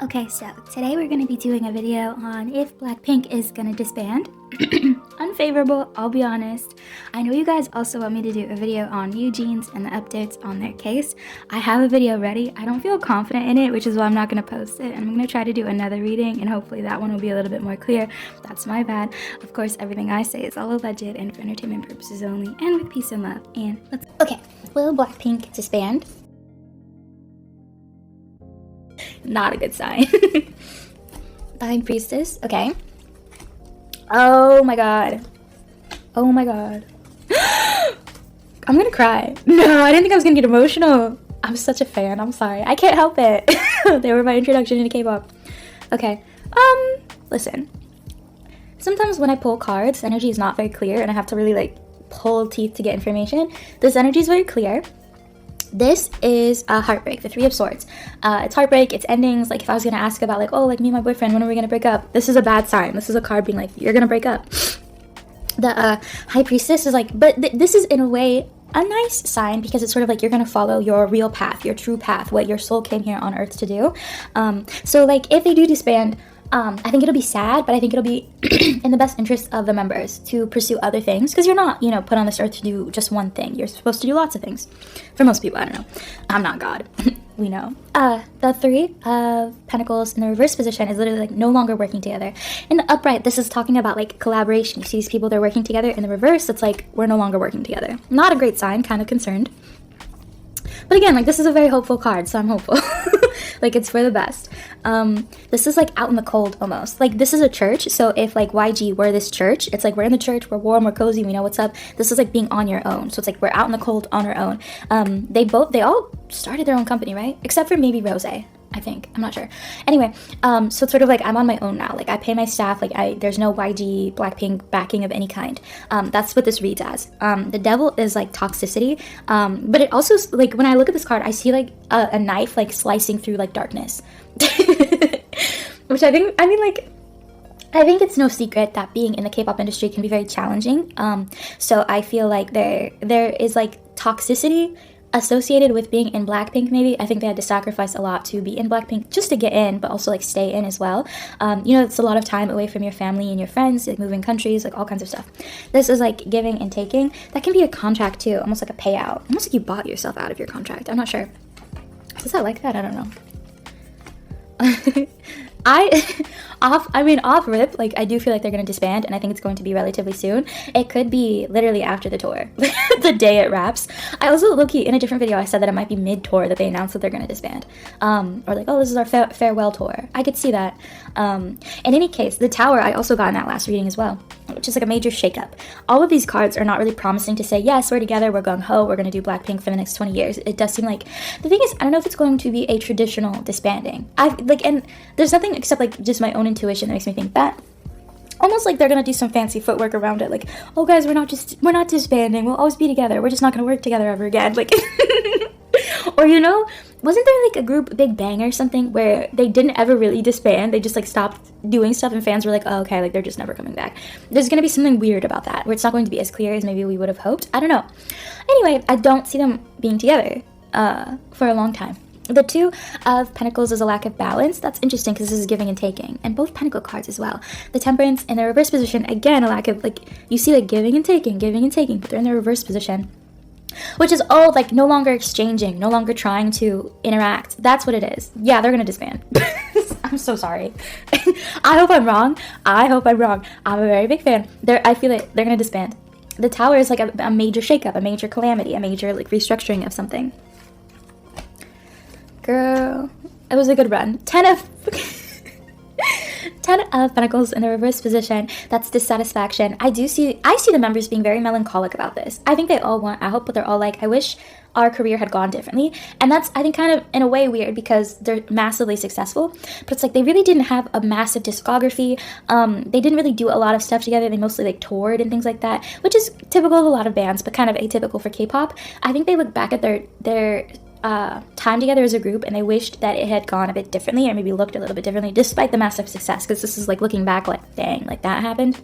Okay, so today we're going to be doing a video on if Blackpink is going to disband. Unfavorable, I'll be honest. I know you guys also want me to do a video on Eugene's and the updates on their case. I have a video ready. I don't feel confident in it, which is why I'm not going to post it. And I'm going to try to do another reading, and hopefully that one will be a little bit more clear. That's my bad. Of course, everything I say is all alleged and for entertainment purposes only, and with peace and love. And let's... Okay, will Blackpink disband? Not a good sign. High Priestess, okay. Oh my god. Oh my god. I'm gonna cry. No, I didn't think I was gonna get emotional. I'm such a fan, I'm sorry. I can't help it. They were my introduction into K-pop. Okay, listen. Sometimes when I pull cards, energy is not very clear and I have to really like pull teeth to get information. This energy is very clear. This is a heartbreak, the Three of Swords. It's heartbreak, it's endings. Like if I was gonna ask about like, oh, like me and my boyfriend, when are we gonna break up? This is a bad sign. This is a card being like, you're gonna break up. The High Priestess is like, but this is in a way a nice sign because it's sort of like you're gonna follow your real path, your true path, what your soul came here on earth to do. So like if they do disband, I think it'll be sad, but I think it'll be in the best interest of the members to pursue other things, because you're not, you know, put on this earth to do just one thing. You're supposed to do lots of things. For most people, I don't know. I'm not God. We know. The Three of Pentacles in the reverse position is literally like no longer working together. In the upright, this is talking about like collaboration. You see these people, they're working together. In the reverse, it's like we're no longer working together. Not a great sign, kind of concerned. But again, like this is a very hopeful card, so I'm hopeful. Like it's for the best. This is like out in the cold almost. Like this is a church, so if like YG were this church, it's like we're in the church, we're warm, we're cozy, we know what's up. This is like being on your own. So it's like we're out in the cold on our own. They all started their own company, right? Except for maybe Rose, I think. I'm not sure. Anyway, so it's sort of like I'm on my own now. Like I pay my staff, like there's no YG, Blackpink backing of any kind. That's what this reads as. The Devil is like Toxicity, but it also, like when I look at this card, I see like a knife like slicing through like darkness. Which I think it's no secret that being in the K-pop industry can be very challenging. So I feel like there is like toxicity associated with being in Blackpink. Maybe I think they had to sacrifice a lot to be in Blackpink just to get in, but also like stay in as well. You know, it's a lot of time away from your family and your friends, like moving countries, like all kinds of stuff. This is like giving and taking. That can be a contract too, almost like a payout, almost like you bought yourself out of your contract. I'm not sure. Is that like that? I don't know. Off rip, like I do feel like they're going to disband, and I think it's going to be relatively soon. It could be literally after the tour, the day it wraps. I also, low-key, in a different video, I said that it might be mid-tour that they announced that they're going to disband. Or like, oh, this is our farewell tour. I could see that. In any case, the Tower, I also got in that last reading as well, which is like a major shakeup. All of these cards are not really promising to say, yes, we're together, we're gung-ho, we're going to do Blackpink for the next 20 years. It does seem like, the thing is, I don't know if it's going to be a traditional disbanding. And there's nothing except like just my own intuition that makes me think that. Almost like they're gonna do some fancy footwork around it, like, oh guys, we're not disbanding, we'll always be together, we're just not gonna work together ever again, like. Or, you know, wasn't there like a group, Big Bang or something, where they didn't ever really disband, they just like stopped doing stuff and fans were like, oh, okay, like they're just never coming back. There's gonna be something weird about that, where it's not going to be as clear as maybe we would have hoped. I don't know. Anyway, I don't see them being together for a long time. The Two of Pentacles is a lack of balance. That's interesting because this is giving and taking, and both Pentacle cards as well. The Temperance in the reverse position, again, a lack of, like, you see like giving and taking, but they're in the reverse position, which is all like no longer exchanging, no longer trying to interact. That's what it is. Yeah, they're gonna disband. I'm so sorry. I hope I'm wrong. I'm a very big fan. I feel like they're gonna disband. The Tower is like a major shakeup, a major calamity, a major like restructuring of something. Girl, it was a good run. 10 of Pentacles in the reverse position. That's dissatisfaction. I see the members being very melancholic about this. I think they all want, I hope that they're all like, I wish our career had gone differently. And that's, I think, kind of in a way weird because they're massively successful, but it's like they really didn't have a massive discography. They didn't really do a lot of stuff together. They mostly like toured and things like that, which is typical of a lot of bands, but kind of atypical for K-pop. I think they look back at their time together as a group and they wished that it had gone a bit differently, or maybe looked a little bit differently despite the massive success, because this is like looking back like, dang, like that happened.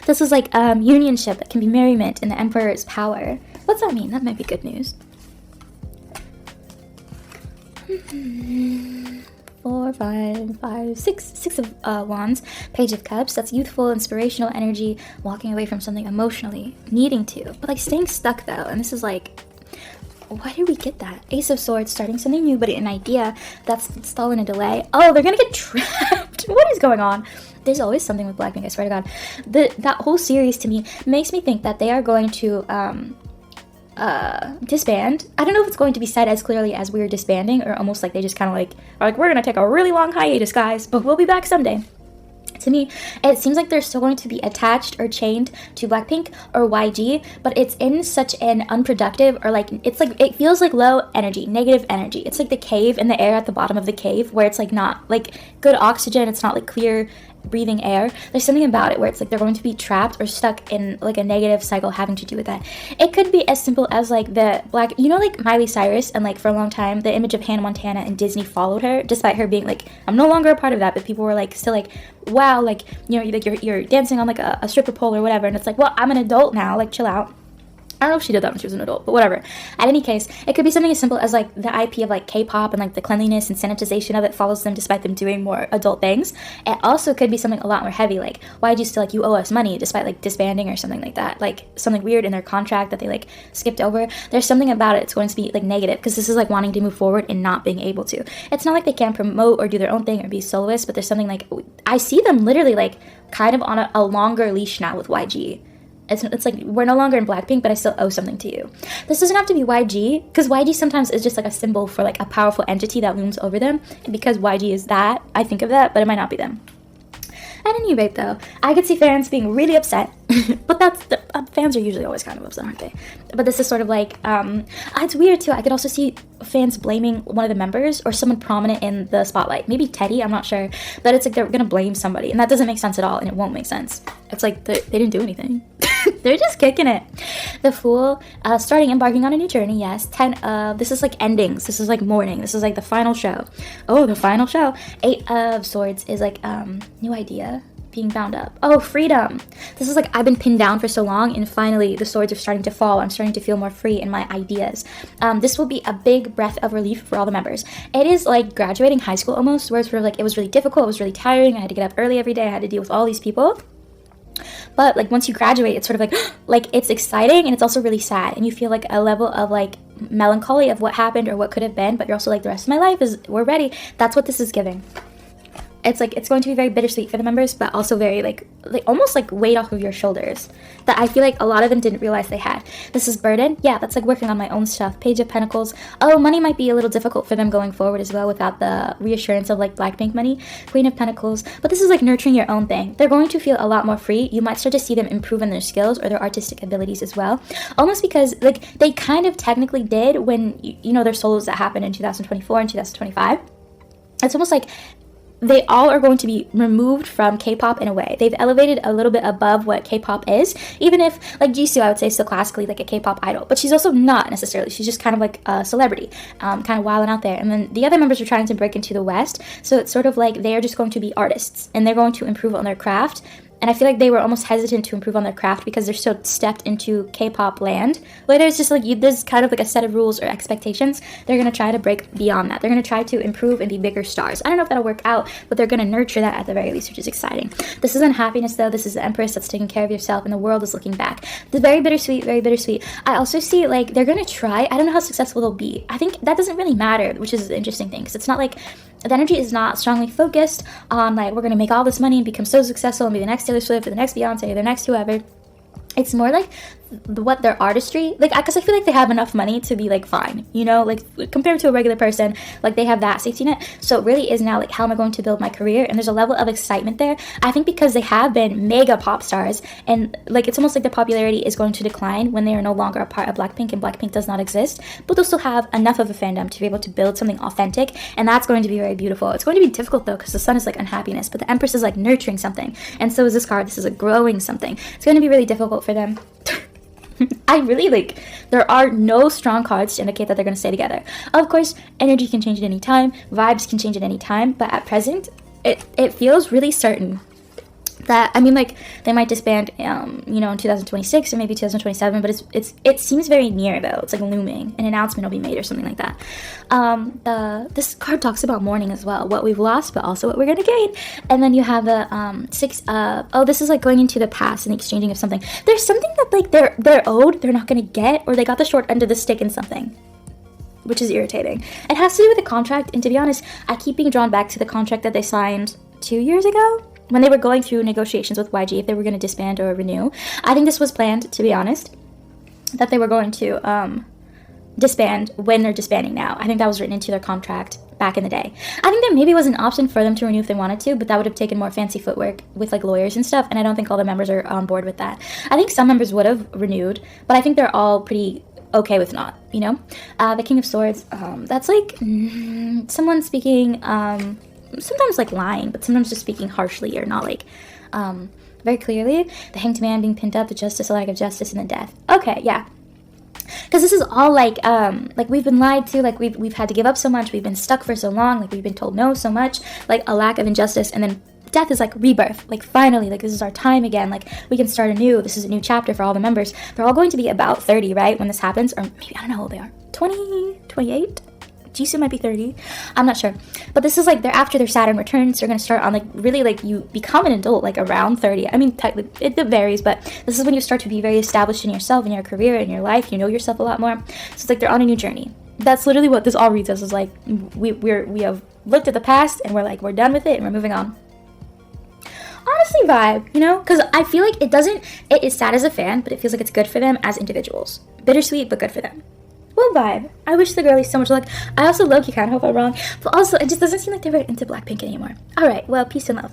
This is like unionship that can be merriment in the Emperor's power. What's that mean? That might be good news. 4, 5, 5, 6, 6 of Wands, Page of Cups. That's youthful, inspirational energy, walking away from something emotionally, needing to, but like staying stuck though. And this is like, why did we get that? Ace of Swords, starting something new, but an idea that's stalling a delay. Oh, they're gonna get trapped. What is going on? There's always something with Blackpink, I swear to God. That whole series to me makes me think that they are going to disband. I don't know if it's going to be said as clearly as we're disbanding, or almost like they just kind of like are like, we're gonna take a really long hiatus, guys, but we'll be back someday. To me, it seems like they're still going to be attached or chained to Blackpink or YG, but it's in such an unproductive, or like, it's like, it feels like low energy, negative energy. It's like the cave and the air at the bottom of the cave, where it's like not like good oxygen, it's not like clear breathing air. There's something about it where it's like they're going to be trapped or stuck in like a negative cycle having to do with that. It could be as simple as like the black, you know, like Miley Cyrus, and like for a long time the image of Hannah Montana and Disney followed her, despite her being like, I'm no longer a part of that, but people were like still like, wow, like, you know, like you're dancing on like a stripper pole or whatever, and it's like, well, I'm an adult now, like chill out. I don't know if she did that when she was an adult, but whatever. At any case, it could be something as simple as like the IP of like K-pop, and like the cleanliness and sanitization of it follows them despite them doing more adult things. It also could be something a lot more heavy, like YG still like, you owe us money despite like disbanding or something like that, like something weird in their contract that they like skipped over. There's something about it, it's going to be like negative, because this is like wanting to move forward and not being able to. It's not like they can't promote or do their own thing or be soloists, but there's something like, I see them literally like kind of on a longer leash now with YG. It's like, we're no longer in Blackpink, but I still owe something to you. This doesn't have to be YG, because YG sometimes is just like a symbol for like a powerful entity that looms over them. And because YG is that, I think of that, but it might not be them. At any rate, though, I could see fans being really upset, but that's fans are usually always kind of upset, aren't they? But this is sort of like, it's weird too. I could also see fans blaming one of the members or someone prominent in the spotlight. Maybe Teddy, I'm not sure, but it's like they're gonna blame somebody, and that doesn't make sense at all, and it won't make sense. It's like they didn't do anything. They're just kicking it. The Fool, embarking on a new journey, yes. This is like endings. This is like mourning. This is like the final show. Oh, the final show. 8 of Swords is like, new idea, being bound up. Oh, freedom. This is like, I've been pinned down for so long, and finally the swords are starting to fall. I'm starting to feel more free in my ideas. This will be a big breath of relief for all the members. It is like graduating high school almost, where it's sort of like, it was really difficult, it was really tiring, I had to get up early every day, I had to deal with all these people. But like once you graduate, it's sort of like it's exciting, and it's also really sad, and you feel like a level of like melancholy of what happened or what could have been, but you're also like, the rest of my life is, we're ready. That's what this is giving. It's like, it's going to be very bittersweet for the members, but also very like almost like weight off of your shoulders that I feel like a lot of them didn't realize they had. This is burden. Yeah, that's like working on my own stuff. Page of Pentacles. Oh, money might be a little difficult for them going forward as well without the reassurance of like Blackpink money. Queen of Pentacles. But this is like nurturing your own thing. They're going to feel a lot more free. You might start to see them improve in their skills or their artistic abilities as well. Almost because like they kind of technically did when, you know, their solos that happened in 2024 and 2025. It's almost like they all are going to be removed from K-pop in a way. They've elevated a little bit above what K-pop is, even if, like Jisoo, I would say, is still classically like a K-pop idol, but she's also not necessarily. She's just kind of like a celebrity, kind of wilding out there. And then the other members are trying to break into the West, so it's sort of like they are just going to be artists, and they're going to improve on their craft. And I feel like they were almost hesitant to improve on their craft because they're so stepped into K-pop land, where there's just like, there's kind of like a set of rules or expectations. They're going to try to break beyond that. They're going to try to improve and be bigger stars. I don't know if that'll work out, but they're going to nurture that at the very least, which is exciting. This isn't happiness, though. This is the Empress that's taking care of yourself, and the world is looking back. It's very bittersweet, very bittersweet. I also see like they're going to try. I don't know how successful they'll be. I think that doesn't really matter, which is the interesting thing, because it's not like, the energy is not strongly focused on like, we're going to make all this money and become so successful and be the next Taylor Swift or the next Beyonce or the next whoever. It's more like what their artistry, like, because I feel like they have enough money to be like fine, you know, like compared to a regular person, like they have that safety net. So it really is now like, how am I going to build my career? And there's a level of excitement there, I think, because they have been mega pop stars, and like it's almost like their popularity is going to decline when they are no longer a part of Blackpink and Blackpink does not exist, but they'll still have enough of a fandom to be able to build something authentic, and that's going to be very beautiful. It's going to be difficult though, because the Sun is like unhappiness, but the Empress is like nurturing something, and so is this card. This is a growing something. It's going to be really difficult for them. I really like, there are no strong cards to indicate that they're going to stay together. Of course, energy can change at any time, vibes can change at any time, but at present, it feels really certain that, I mean, like, they might disband, you know, in 2026 or maybe 2027, but it seems very near, though. It's like looming. An announcement will be made or something like that. This card talks about mourning as well, what we've lost, but also what we're gonna gain. And then you have the oh, this is like going into the past and the exchanging of something. There's something that, like, they're owed, they're not gonna get, or they got the short end of the stick in something, which is irritating. It has to do with a contract, and to be honest, I keep being drawn back to the contract that they signed 2 years ago, when they were going through negotiations with YG if they were going to disband or renew. I think this was planned, to be honest, that they were going to disband when they're disbanding now. I think that was written into their contract back in the day. I think there maybe was an option for them to renew if they wanted to, but that would have taken more fancy footwork with, like, lawyers and stuff, and I don't think all the members are on board with that. I think some members would have renewed, but I think they're all pretty okay with not, you know? The King of Swords, that's like someone speaking, sometimes like lying, but sometimes just speaking harshly or not, like, very clearly. The Hanged Man being pinned up, the Justice, the lack of justice, and the death. Okay, yeah. Because this is all like we've been lied to, like we've had to give up so much, we've been stuck for so long, like we've been told no so much, like a lack of injustice, and then death is like rebirth, like finally, like this is our time again, like we can start anew, this is a new chapter for all the members. They're all going to be about 30, right, when this happens, or maybe, I don't know how old they are, 20, 28? Jisoo might be 30, I'm not sure, but this is like they're after their Saturn returns. They're going to start on, like, really, like, you become an adult like around 30. I mean, technically it varies, but this is when you start to be very established in yourself, in your career, in your life. You know yourself a lot more, so it's like they're on a new journey. That's literally what this all reads as, is like we have looked at the past and we're like, we're done with it and we're moving on. Honestly, vibe, you know, because I feel like it is sad as a fan, but it feels like it's good for them as individuals. Bittersweet, but good for them. Well, vibe. I wish the girlies so much luck. I also low-key kind of hope I'm wrong, but also it just doesn't seem like they're very into Blackpink anymore. Alright, well, peace and love.